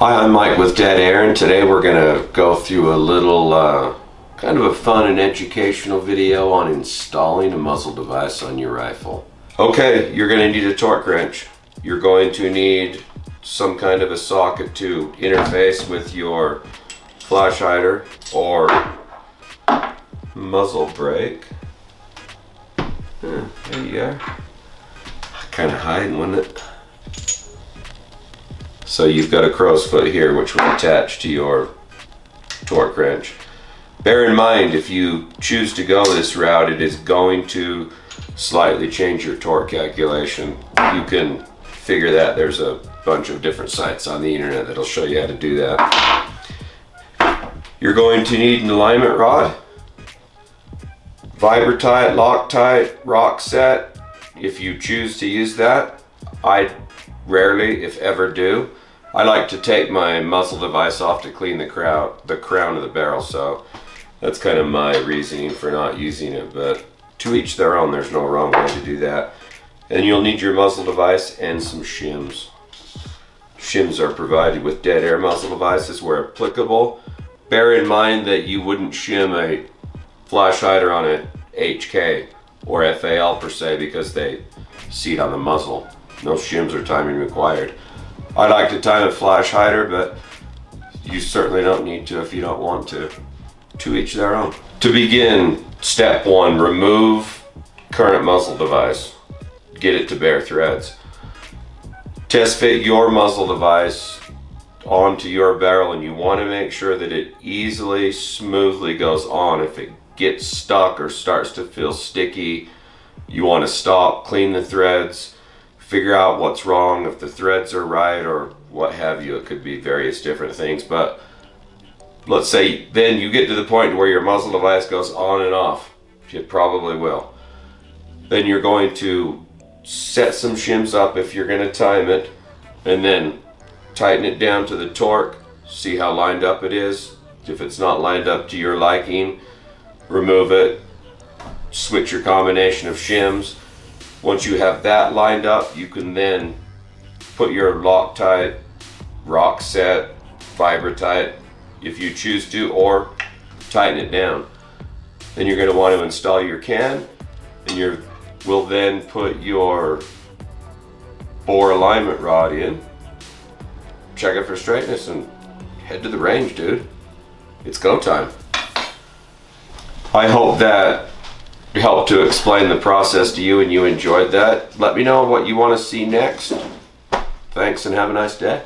Hi, I'm Mike with Dead Air, and today we're going to go through a little kind of a fun and educational video on installing a muzzle device on your rifle. Okay, you're going to need a torque wrench. You're going to need some kind of a socket to interface with your flash hider or muzzle brake. There you are. Kind of hiding, wasn't it? So you've got a crow's foot here which will attach to your torque wrench. Bear in mind, if you choose to go this route, it is going to slightly change your torque calculation. You can figure that. There's a bunch of different sites on the internet that'll show you how to do that. You're going to need an alignment rod, Vibratite, Loctite, rock set, if you choose to use that. I rarely, if ever, do. I like to take my muzzle device off to clean the crown of the barrel, so that's kind of my reasoning for not using it, but to each their own. There's no wrong way to do that. And you'll need your muzzle device and some shims. Shims are provided with Dead Air muzzle devices where applicable. Bear in mind that you wouldn't shim a flash hider on a HK or FAL per se because they seat on the muzzle. No shims or timing required. I like to time a flash hider, but you certainly don't need to if you don't want to. To each their own. To begin, step one, remove current muzzle device. Get it to bare threads. Test fit your muzzle device onto your barrel, and you want to make sure that it easily, smoothly goes on. If it gets stuck or starts to feel sticky, you want to stop, clean the threads, figure out what's wrong, if the threads are right or what have you. It could be various different things, but let's say then you get to the point where your muzzle device goes on and off. It probably will. Then you're going to set some shims up if you're going to time it, and then tighten it down to the torque. See how lined up it is. If it's not lined up to your liking, remove it. Switch your combination of shims. Once you have that lined up, you can then put your Loctite, rock set, Vibratite, if you choose to, or tighten it down. Then you're going to want to install your can, and we'll then put your bore alignment rod in, check it for straightness, and head to the range, dude. It's go time. I hope that helped to explain the process to you and you enjoyed that. Let me know what you want to see next. Thanks and have a nice day.